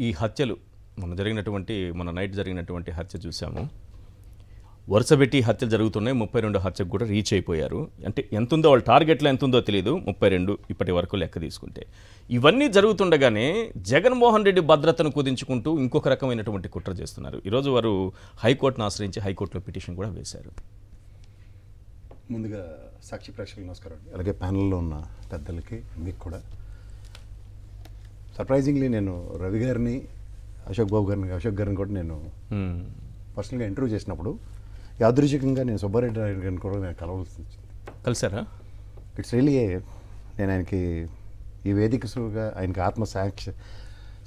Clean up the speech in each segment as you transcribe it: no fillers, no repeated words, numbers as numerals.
ఈ హత్యలు మన నైట్ జరిగినటువంటి హత్య చూసాము. వరుసపెట్టి హత్యలు జరుగుతున్నాయి. 32 హత్యకు కూడా రీచ్ అయిపోయారు. అంటే ఎంతుందో వాళ్ళ టార్గెట్లో ఎంతుందో తెలియదు. 32 ఇప్పటి వరకు లెక్క తీసుకుంటే. ఇవన్నీ జరుగుతుండగానే జగన్మోహన్ రెడ్డి భద్రతను కుదించుకుంటూ ఇంకొక రకమైనటువంటి కుట్ర చేస్తున్నారు. ఈరోజు వారు హైకోర్టును ఆశ్రయించి హైకోర్టులో పిటిషన్ కూడా వేశారు. ముందుగా సాక్షి ప్రేక్షకులకు నమస్కారం అండి. అలాగే ప్యానల్లో ఉన్న పెద్దలకి మీకు కూడా. సర్ప్రైజింగ్లీ నేను రవి గారిని అశోక్ గారిని కూడా నేను పర్సనల్గా ఇంటర్వ్యూ చేసినప్పుడు యాదృచ్ఛికంగా నేను సుబ్బారెడ్డి గారిని కూడా నేను కలవాల్సి వచ్చింది. కలిసారా? ఇట్స్ రియలీ నేను ఆయనకి ఈ వేదికగా ఆయనకి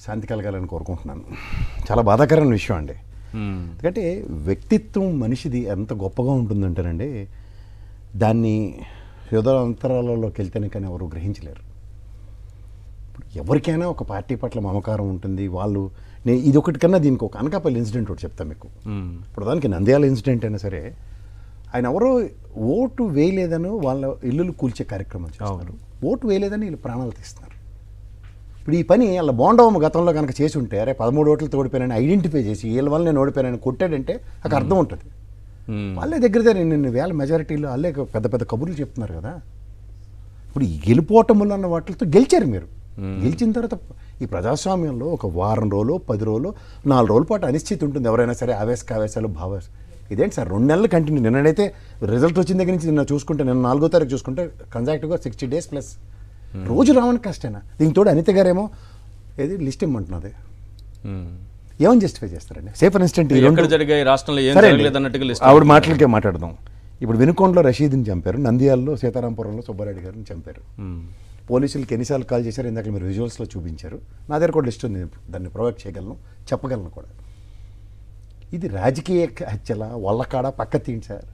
శాంతి కలగాలని కోరుకుంటున్నాను. చాలా బాధాకరమైన విషయం అండి. ఎందుకంటే వ్యక్తిత్వం మనిషిది ఎంత గొప్పగా ఉంటుందంటేనండి, దాన్ని హృదయాంతరాలలోకి వెళ్తేనే కానీ ఎవరు గ్రహించలేరు. ఎవరికైనా ఒక పార్టీ పట్ల మమకారం ఉంటుంది. వాళ్ళు ఇది ఒకటి కన్నా దీనికి ఒక అనకాపల్లి ఇన్సిడెంట్ ఒకటి చెప్తాను మీకు. ఇప్పుడు దానికి నంద్యాల ఇన్సిడెంట్ అయినా సరే, ఆయన ఎవరో ఓటు వేయలేదని వాళ్ళ ఇల్లులు కూల్చే కార్యక్రమం చేస్తున్నారు. ఓటు వేయలేదని వీళ్ళు ప్రాణాలు తీస్తున్నారు. ఇప్పుడు ఈ పని వాళ్ళ బోండవమ్మ గతంలో కనుక చేసి ఉంటే, అరే 13 ఓట్లతో ఓడిపోయానని ఐడెంటిఫై చేసి వీళ్ళ వల్ల నేను ఓడిపోయానని కొట్టాడంటే నాకు అర్థం ఉంటుంది. వాళ్ళే దగ్గర నిన్ను వేల మెజారిటీలో వాళ్ళే పెద్ద పెద్ద కబుర్లు చెప్తున్నారు కదా. ఇప్పుడు ఈ గెలుపోటములు అన్న వాటితో గెలిచారు మీరు. గెలిచిన తర్వాత ఈ ప్రజాస్వామ్యంలో ఒక వారం రోజులు 10 రోజులు 4 రోజుల పాటు అనిశ్చితి ఉంటుంది. ఎవరైనా సరే ఆవేశాలు ఇదేంటి సార్ 2 నెలలు కంటిన్యూ. నిన్నైతే రిజల్ట్ వచ్చిన దగ్గర నుంచి నిన్న చూసుకుంటే, నిన్న 4వ తారీఖు చూసుకుంటే కన్సాక్టివ్గా 60 days ప్లస్ రోజు రావడానికి కష్టేనా. దీంతో అనిత గారేమో ఏది లిస్ట్ ఇమ్మంటున్నది. ఏమని జస్టిఫై చేస్తారండి? సేఫ్ అండ్ ఇన్స్టెంట్ ఆవిడ మాటలకే మాట్లాడదాం. ఇప్పుడు వినుకొండలో రషీద్ని చంపారు, నంద్యాలలో సీతారాంపురంలో సుబ్బారెడ్డి గారిని చంపారు. పోలీసులకి ఎన్నిసార్లు కాల్ చేశారు ఇందాక మీరు విజువల్స్లో చూపించారు. నా దగ్గర కూడా లిస్ట్ ఉంది, దాన్ని ప్రొవైడ్ చేయగలను, చెప్పగలను కూడా. ఇది రాజకీయ హత్యల వల్లకాడ పక్క తీయండి సార్.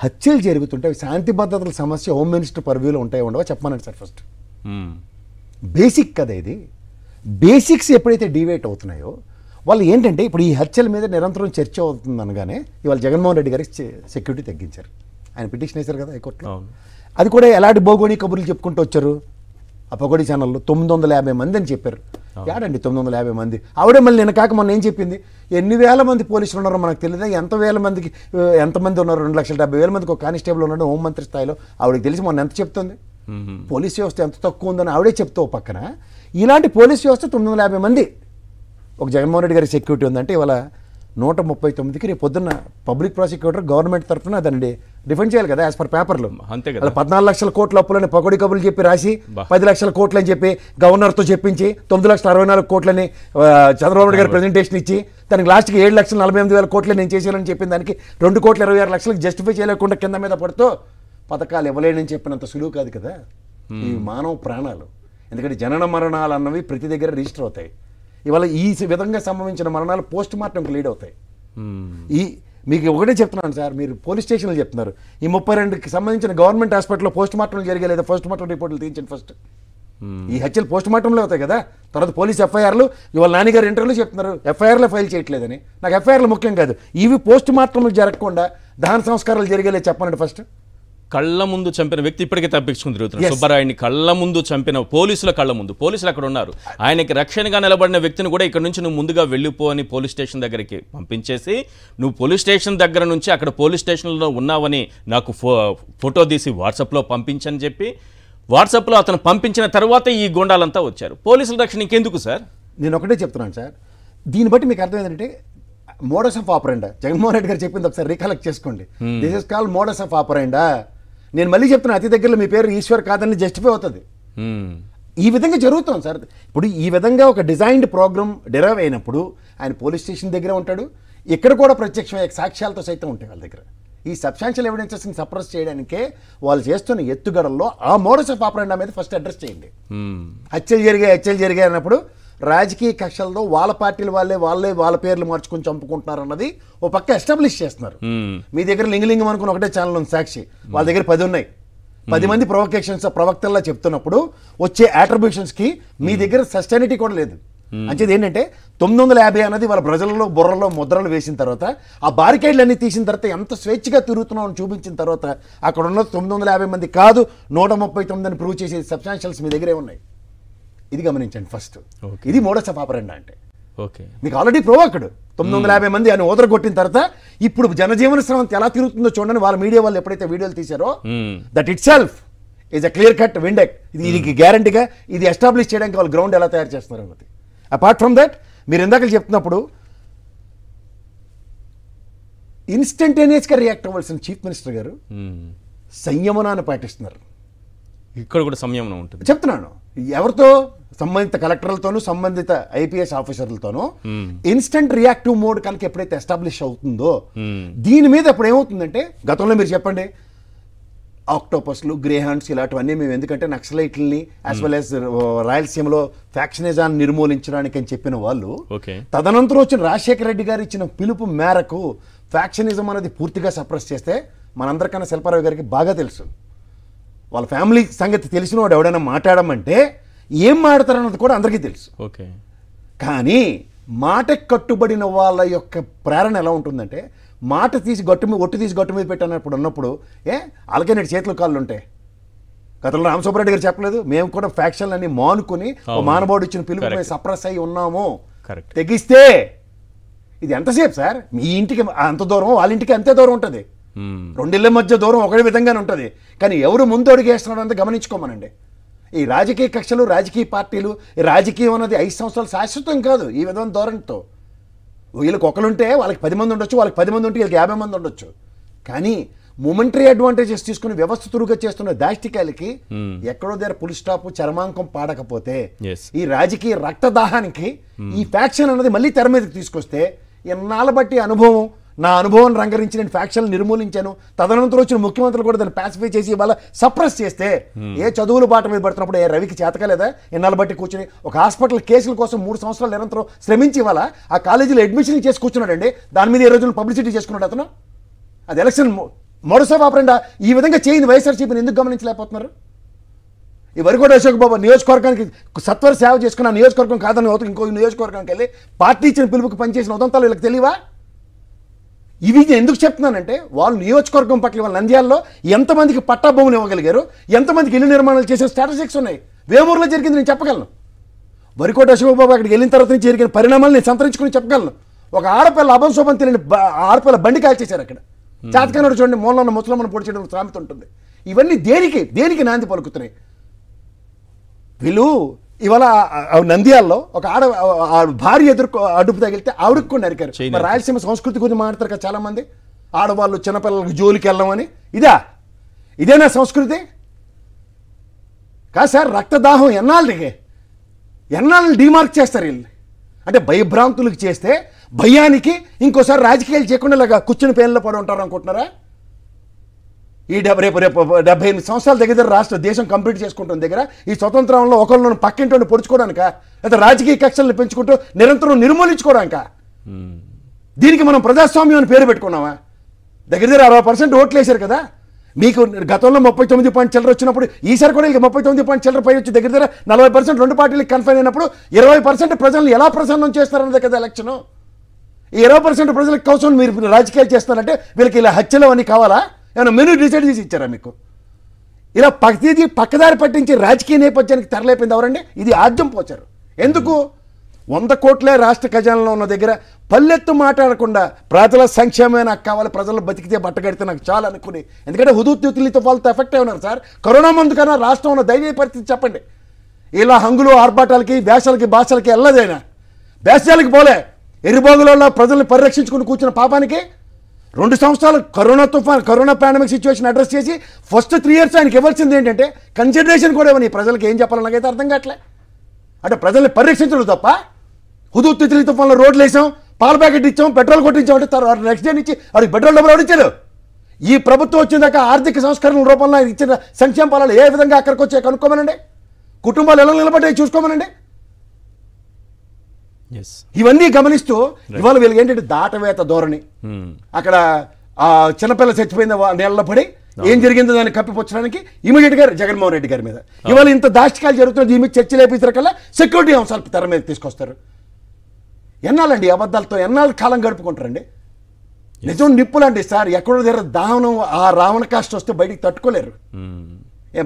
హత్యలు జరుగుతుంటే అవి శాంతి భద్రతల సమస్య హోమ్ మినిస్టర్ పర్వ్యూలో ఉంటాయో ఉండవా చెప్పమనండి సార్. ఫస్ట్ బేసిక్ కదా ఇది. బేసిక్స్ ఎప్పుడైతే డివేట్ అవుతున్నాయో వాళ్ళు ఏంటంటే, ఇప్పుడు ఈ హత్యల మీద నిరంతరం చర్చ అవుతుంది అనగానే ఇవాళ జగన్మోహన్ రెడ్డి గారికి సెక్యూరిటీ తగ్గించారు. ఆయన పిటిషన్ వేశారు కదా హైకోర్టులో. అది కూడా ఎలాంటి భౌగోళిక కబుర్లు చెప్పుకుంటూ వచ్చారు. ఆ పొగడి ఛానల్లో 950 మంది అని చెప్పారు. ఏడండి 950 మంది? ఆవిడే మళ్ళీ నిన్న కాక మొన్న ఏం చెప్పింది, ఎన్ని వేల మంది పోలీసులు ఉన్నారో మనకు తెలియదా, ఎంతమంది ఉన్నారు, 2,70,000 మందికి ఒక కానిస్టేబుల్ ఉన్నాడు హోంమంత్రి స్థాయిలో. ఆవిడకి తెలిసి మొన్న ఎంత చెప్తుంది, పోలీస్ వ్యవస్థ ఎంత తక్కువ ఉందని ఆవిడే చెప్తూ పక్కన ఇలాంటి పోలీస్ వ్యవస్థ 950 మంది ఒక జగన్మోహన్ రెడ్డి గారి సెక్యూరిటీ ఉందంటే ఇవాళ 139కి రేపు పొద్దున్న పబ్లిక్ ప్రాసిక్యూటర్ గవర్నమెంట్ తరఫున దాన్ని డిఫెండ్ చేయాలి కదా యాజ్ పర్ పేపర్లో. అంతే కదా. 14 లక్షల కోట్ల అప్పులని పకోడి కబుర్లు చెప్పి రాసి 10 లక్షల కోట్లు అని చెప్పి గవర్నర్తో చెప్పించి 9,64 కోట్లని చంద్రబాబు నాయుడు గారు ప్రెజెంటేషన్ ఇచ్చి దానికి లాస్ట్కి 7,48,000 కోట్లు నేను చేసేయాలని చెప్పిన దానికి 2,26,00,000 జస్టిఫై చేయలేకుండా కింద మీద పడుతూ పథకాలు ఇవ్వలేనని చెప్పినంత సులువు కాదు కదా ఈ మానవ ప్రాణాలు. ఎందుకంటే జనన మరణాలు అన్నవి ప్రతి దగ్గర రిజిస్టర్ అవుతాయి. ఇవాళ ఈ విధంగా సంభవించిన మరణాలు పోస్ట్ మార్టంకి లీడ్ అవుతాయి. మీకు ఒకటే చెప్తున్నాను సార్, మీరు పోలీస్ స్టేషన్లో చెప్తున్నారు ఈ 32కి సంబంధించిన గవర్నమెంట్ హాస్పిటల్లో పోస్ట్ మార్టంలు జరిగే లేదా పోస్ట్ మార్టం రిపోర్టులు తీయించండి ఫస్ట్. ఈ హత్యలు పోస్ట్ మార్టంలో అవుతాయి కదా, తర్వాత పోలీస్ ఎఫ్ఐఆర్లు. ఇవాళ నాన్నగారు ఇంటర్వ్యూలో చెప్తున్నారు ఎఫ్ఐఆర్లో ఫైల్ చేయట్లేదని. నాకు ఎఫ్ఐఆర్లు ముఖ్యం కాదు, ఇవి పోస్ట్ మార్టంలు జరగకుండా దహన సంస్కారాలు జరిగేలే చెప్పండి ఫస్ట్. కళ్ళ ముందు చంపిన వ్యక్తి ఇప్పటికే తప్పించుకుని తిరుగుతున్నారు. సుబ్బారాయుడిని కళ్ళ ముందు చంపిన పోలీసుల కళ్ళ ముందు, పోలీసులు అక్కడ ఉన్నారు, ఆయనకి రక్షణగా నిలబడిన వ్యక్తిని కూడా ఇక్కడ నుంచి నువ్వు ముందుగా వెళ్ళిపో అని పోలీస్ స్టేషన్ దగ్గరికి పంపించేసి, నువ్వు పోలీస్ స్టేషన్ దగ్గర నుంచి అక్కడ పోలీస్ స్టేషన్లో ఉన్నావని నాకు ఫోటో తీసి వాట్సాప్లో పంపించని చెప్పి వాట్సాప్లో అతను పంపించిన తర్వాత ఈ గుండాలంతా వచ్చారు. పోలీసుల రక్షణ ఇంకెందుకు సార్? నేను ఒకటే చెప్తున్నాను సార్, దీన్ని బట్టి మీకు అర్థం ఏంటంటే modus of operandi. Jaganmohan Reddy garu చెప్పింది ఒకసారి రీకలెక్ట్ చేసుకోండి. This is called modus of operandi. నేను మళ్ళీ చెప్తున్నా, అతి దగ్గరలో మీ పేరు ఈశ్వర్ కాదని జస్టిఫై అవుతుంది. ఈ విధంగా జరుగుతుంది సార్. ఇప్పుడు ఈ విధంగా ఒక డిజైన్డ్ ప్రోగ్రామ్ డెరైవ్ అయినప్పుడు ఆయన పోలీస్ స్టేషన్ దగ్గర ఉంటాడు, ఇక్కడ కూడా ప్రత్యక్షమైన సాక్ష్యాలతో సైతం ఉంటాయి వాళ్ళ దగ్గర. ఈ సబ్స్టాన్షియల్ ఎవిడెన్సెస్ని సప్రెస్ చేయడానికే వాళ్ళు చేస్తున్న ఎత్తుగడల్లో ఆ మోడస్ ఆఫ్ ఆపరెండా మీద ఫస్ట్ అడ్రస్ చేయండి. హత్యలు జరిగాయి అన్నప్పుడు రాజకీయ కక్షలతో వాళ్ళ పార్టీలు వాళ్ళే వాళ్ళ పేర్లు మార్చుకొని చంపుకుంటున్నారు అన్నది ఓ పక్క ఎస్టాబ్లిష్ చేస్తున్నారు. మీ దగ్గర లింగలింగం అనుకుని ఒకటే ఛానల్ ఉంది సాక్షి, వాళ్ళ దగ్గర 10 ఉన్నాయి. 10 మంది ప్రవక్తల్లా చెప్తున్నప్పుడు వచ్చే అట్రిబ్యూషన్స్కి మీ దగ్గర సస్టైనిటీ కూడా లేదు. అంచేది ఏంటంటే 950 అన్నది వాళ్ళ ప్రజలలో బుర్రలో ముద్రలు వేసిన తర్వాత, ఆ బారికేడ్లన్నీ తీసిన తర్వాత ఎంత స్వేచ్ఛగా తిరుగుతున్నామని చూపించిన తర్వాత అక్కడ ఉన్న 950 మంది కాదు 139 అని ప్రూవ్ చేసే సబ్స్టాన్షియల్స్ మీ దగ్గరే ఉన్నాయి. ఇది గమనించండి ఫస్ట్. ఇది మోడస్ ఆఫ్ ఆపరెండా అంటే. ఓకే. మీకు ఆల్రెడీ ప్రొవోక్డ్ 950 మంది అని ఓదరగొట్టిన తర్వాత ఇప్పుడు జనజీవన స్రవంతి ఎలా తిరుగుతుందో చూడండి. వాళ్ళ మీడియా వాళ్ళు ఎప్పుడైతే వీడియోలు తీశారో that itself is a clear cut విండెక్. ఇది గ్యారంటీగా ఇది ఎస్టాబ్లిష్ చేయడానికి వాళ్ళు గ్రౌండ్ ఎలా తయారు చేస్తున్నారు అన్నది. అపార్ట్ ఫ్రమ్ దట్ మీరు ఇందాక చెప్తున్నప్పుడు ఇన్స్టంటేనియస్గా రియాక్ట్ అవ్వాల్సిన చీఫ్ మినిస్టర్ గారు సంయమనాన్ని పాటిస్తున్నారు. ఇక్కడ కూడా సంయమనం ఉంటుంది చెప్తున్నాను. ఎవరితో? సంబంధిత కలెక్టర్లతోనూ సంబంధిత ఐపీఎస్ ఆఫీసర్లతోనూ ఇన్స్టంట్ రియాక్టివ్ మోడ్ కనుక ఎప్పుడైతే ఎస్టాబ్లిష్ అవుతుందో దీని మీద ఇప్పుడు ఏమవుతుందంటే, గతంలో మీరు చెప్పండి ఆక్టోపస్లు, గ్రేహాండ్స్ ఇలాంటివన్నీ మేము ఎందుకంటే నక్సలైట్లని యాజ్ వెల్ యాజ్ రాయలసీమలో ఫ్యాక్షనిజాన్ని నిర్మూలించడానికి అని చెప్పిన వాళ్ళు తదనంతరం వచ్చిన రాజశేఖర రెడ్డి గారు ఇచ్చిన పిలుపు మేరకు ఫ్యాక్షనిజం అనేది పూర్తిగా సప్రెస్ చేస్తే మనందరికన్నా శిల్పారావు గారికి బాగా తెలుసు. వాళ్ళ ఫ్యామిలీ సంగతి తెలిసిన వాడు ఎవడైనా మాట్లాడమంటే ఏం మాట్లాడతారన్నది కూడా అందరికీ తెలుసు. ఓకే. కానీ మాటకు కట్టుబడిన వాళ్ళ యొక్క ప్రేరణ ఎలా ఉంటుందంటే, మాట తీసి ఒట్టు తీసి గట్టు మీద పెట్టినప్పుడు ఉన్నప్పుడు అలాగే నేటి చేతులు కాళ్ళు ఉంటాయి. గతంలో రామసుబ్బారెడ్డి గారు చెప్పలేదు, మేము కూడా ఫ్యాక్షన్లన్నీ మానుకుని మానవుడు ఇచ్చిన పిలుపు మేము సప్రెస్ అయి ఉన్నాము, తెగిస్తే ఇది ఎంతసేపు సార్? మీ ఇంటికి అంత దూరం, వాళ్ళ ఇంటికి అంతే దూరం ఉంటుంది. రెండిళ్ళ మధ్య దూరం ఒకటే విధంగానే ఉంటుంది. కానీ ఎవరు ముందు అడుగేస్తున్నాడు అంతా గమనించుకోమనండి. ఈ రాజకీయ కక్షలు, రాజకీయ పార్టీలు, ఈ రాజకీయం అన్నది 5 సంవత్సరాలు శాశ్వతం కాదు. ఈ విధమైన ధోరణితో వీళ్ళకి ఒకరుంటే వాళ్ళకి 10 మంది ఉండొచ్చు, వాళ్ళకి 10 మంది ఉంటే వీళ్ళకి 50 మంది ఉండొచ్చు. కానీ మొమెంటరీ అడ్వాంటేజెస్ తీసుకుని వ్యవస్థతురుగా చేస్తున్న దాష్టికాలకి ఎక్కడో దగ్గర పులి స్టాప్ చర్మాంకం పాడకపోతే ఈ రాజకీయ రక్తదాహానికి ఈ ఫ్యాక్షన్ అన్నది మళ్ళీ తెర మీదకి తీసుకొస్తే ఎన్నాళ్ళ బట్టి అనుభవం, నా అనుభవం రంగరించి నేను ఫ్యాక్షన్ నిర్మూలించాను, తదనంతరం వచ్చిన ముఖ్యమంత్రులు కూడా దాన్ని పాసిఫై చేసి ఇవాళ సప్రెస్ చేస్తే ఏ చదువులు బాట మీద పడుతున్నప్పుడు ఏ రవికి చేతకలేదా ఎన్నాళ్ళ బట్టి కూర్చుని ఒక హాస్పిటల్ కేసుల కోసం 3 సంవత్సరాలు నిరంతరం శ్రమించి ఇవాళ ఆ కాలేజీలో అడ్మిషన్ చేసి కూర్చున్నాడండి. దాని మీద ఈ రోజున పబ్లిసిటీ చేసుకున్నాడు అతను. అది ఎలక్షన్ మరోసారి ఆపరండా ఈ విధంగా చేయని వైఎస్ఆర్సీపీని ఎందుకు గమనించలేకపోతున్నారు? ఈ వరికోట అశోక్ బాబు నియోజకవర్గానికి సత్వర సేవ చేసుకున్న నియోజకవర్గం కాదని ఇంకో నియోజకవర్గానికి వెళ్ళి పార్టీ ఇచ్చిన పిలుపుకి పనిచేసిన ఉదంతాలు వీళ్ళకి తెలియవా? ఇవి ఎందుకు చెప్తున్నానంటే, వాళ్ళు నియోజకవర్గం పట్ల వాళ్ళ నంద్యాలలో ఎంతమందికి పట్టా భూములు ఇవ్వగలిగారు, ఎంతమందికి ఇల్లు నిర్మాణాలు చేసే స్టాటిస్టిక్స్ ఉన్నాయి. వేమూరులో జరిగింది నేను చెప్పగలను. వరికోట అశోక్ బాబు అక్కడికి వెళ్ళిన తర్వాత నుంచి జరిగిన పరిణామాలు నేను సంతరించుకుని చెప్పగలను. ఒక ఆడపిల్ల అభంశోభం తెలియని ఆడపిల్ల బండి కాల్చేశారు అక్కడ. చాతకానుడు చూడండి, మూలలో ఉన్న ముసలమ్మను పొడి చేయడం సామెత ఉంటుంది. ఇవన్నీ దేనికి నాంది పలుకుతున్నాయి? వీళ్ళు ఇవాళ నంద్యాలలో ఒక భార్య అడుపు తగిలితే ఆవిడకు కూడా నరికారు. రాయలసీమ సంస్కృతి గురించి మాట్లాడతారు కదా చాలా మంది, ఆడవాళ్ళు చిన్నపిల్లలకు జోలికి వెళ్ళమని. ఇదేనా సంస్కృతి? కాదు సార్, రక్తదాహం ఎన్నాళ్ళని డిమార్క్ చేస్తారు వీళ్ళు. అంటే భయభ్రాంతులకు చేస్తే భయానికి ఇంకోసారి రాజకీయాలు చేయకుండా ఇలాగా కూర్చుని పేర్లో పడి ఉంటారు అనుకుంటున్నారా? ఈ రేపు 78 సంవత్సరాల దగ్గర రాష్ట్ర దేశం కంప్లీట్ చేసుకుంటున్న దగ్గర ఈ స్వతంత్రంలో ఒకళ్ళను పక్కింటి పొడుచుకోవడానిక, లేదా రాజకీయ కక్షలను పెంచుకుంటూ నిరంతరం నిర్మూలించుకోవడానిక? దీనికి మనం ప్రజాస్వామ్యం అని పేరు పెట్టుకున్నామా? దగ్గర 60% ఓట్లు వేశారు కదా. మీకు గతంలో 39 పాయింట్ చిల్లర వచ్చినప్పుడు ఈసారి కూడా ఇక 39 పాయింట్ చిల్లర పై వచ్చి దగ్గర 40% రెండు పార్టీలకు కన్ఫైన్ అయినప్పుడు 20% ప్రజలను ఎలా ప్రసన్నం చేస్తారన్నదే కదా ఎలక్షన్. ఈ 20% ప్రజలకు కోసం మీరు రాజకీయాలు చేస్తారంటే వీళ్ళకి ఇలా హత్యలు అని కావాలా? ఏమైనా మెనూ డిసైడ్ చేసి ఇచ్చారా మీకు? ఇలా ప్రతిదీ పక్కదారి పట్టించి రాజకీయ నేపథ్యానికి తెరలేపింది ఎవరండి? ఇది ఆద్యం పోచారు. ఎందుకు? 100 కోట్లే రాష్ట్ర ఖజానాలో ఉన్న దగ్గర పల్లెత్తు మాట్లాడకుండా ప్రజల సంక్షేమమే నాకు కావాలి, ప్రజలు బతికితే బట్టగడితే నాకు చాలా అనుకుని, ఎందుకంటే హుదూతులి తుఫాన్తో ఎఫెక్ట్ అయి ఉన్నారు సార్. కరోనా ముందు కన్నా రాష్ట్రం ఉన్న దైవీయ పరిస్థితి చెప్పండి. ఇలా హంగులు ఆర్భాటాలకి వేషాలకి భాషలకి వెళ్ళదైనా వేషాలకి పోలే ఎరుబాగులలో ప్రజల్ని పరిరక్షించుకుని కూర్చున్న పాపానికి 2 సంవత్సరాలు కరోనా పాండమిక్ సిచ్యువేషన్ అడ్రస్ చేసి ఫస్ట్ 3 years ఆయనకి ఇవ్వాల్సింది ఏంటంటే కన్సిడరేషన్ కూడా ఇవ్వని. ప్రజలకు ఏం చెప్పాలి నాకైతే అర్థం కావట్లే. అంటే ప్రజల్ని పరిరక్షించడం తప్ప హుదూతులి తుఫాన్లో రోడ్లు వేసాం, పాల ప్యాకెట్ ఇచ్చాం, పెట్రోల్ కొట్టించాం అంటే నెక్స్ట్ డే నుంచి వాడికి పెట్రోల్ డబ్బులు అడిచారు. ఈ ప్రభుత్వం వచ్చిందాక ఆర్థిక సంస్కరణల రూపంలో ఇచ్చిన సంక్షేమ ఫలాలు ఏ విధంగా అక్కడికి వచ్చాయి కనుక్కోమనండి. కుటుంబాలు ఎలా నిలబడ్డాయి చూసుకోమనండి. ఇవన్నీ గమనిస్తూ ఇవాళ వీళ్ళకి ఏంటంటే దాటవేత ధోరణి. అక్కడ ఆ చిన్నపిల్ల చచ్చిపోయిన నీళ్ళ పడి ఏం జరిగిందో దాన్ని కప్పిపుచ్చడానికి ఇమీడియట్ గా జగన్మోహన్ రెడ్డి గారి మీద ఇవాళ ఇంత దాష్టికాలు జరుగుతుంది. దీని మీద చర్చ లేపించకల్లా సెక్యూరిటీ అంశాలు తెర మీద తీసుకొస్తారు. ఎన్నాళ్ళండి అబద్ధాలతో ఎన్నాళ్ళు కాలం గడుపుకుంటారండి? నిజం నిప్పులండి సార్. ఎక్కడో దగ్గర దాహనం ఆ రావణ కాస్ట్ వస్తే బయటికి తట్టుకోలేరు.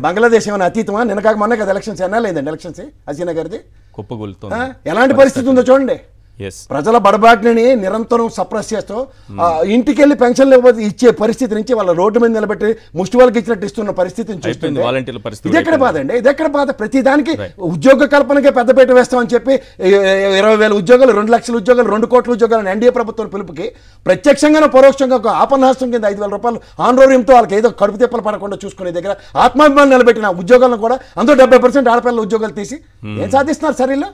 బంగ్లాదేశ్ ఏమైనా అతీతమా? నిన్న కాక మొన్న కదా ఎలక్షన్స్ ఎన్నాళ్ళైందండి ఎలక్షన్స్ హసీనా గారిది. కుప్పగొలుతోంది. ఎలాంటి పరిస్థితి ఉందో చూడండి. Yes. ప్రజల బడబాటిని నిరంతరం సప్రెస్ చేస్తూ ఇంటికి వెళ్ళి పెన్షన్లు ఇచ్చే పరిస్థితి నుంచి వాళ్ళ రోడ్డు మీద నిలబెట్టి ముష్టి వాళ్ళకి ఇచ్చినట్టు ఇస్తున్న పరిస్థితిని చూస్తుంది. వాలంటీర్ల పరిస్థితి ఇది ఎక్కడ బాధ అండి? ఇది ఎక్కడ బాధ? ప్రతి దానికి ఉద్యోగ కల్పనకే పెద్దపీట వేస్తామని చెప్పి 20,000 ఉద్యోగాలు, 2 లక్షల ఉద్యోగాలు, 2 కోట్ల ఉద్యోగాలు ఎన్డీఏ ప్రభుత్వం పిలుపుకి ప్రత్యక్షంగా పరోక్షంగా ఒక ఆపన్నహస్తం కింద 5,000 రూపాయలు ఆందోళనతో వాళ్ళకి ఏదో కడుపు తిప్పలు పడకుండా చూసుకునే దగ్గర ఆత్మాభిమానం నిలబెట్టిన ఉద్యోగాలను కూడా అందులో 70% ఆడపిల్లల ఉద్యోగాలు తీసి ఏం సాధిస్తున్నారు సార్? ఇలా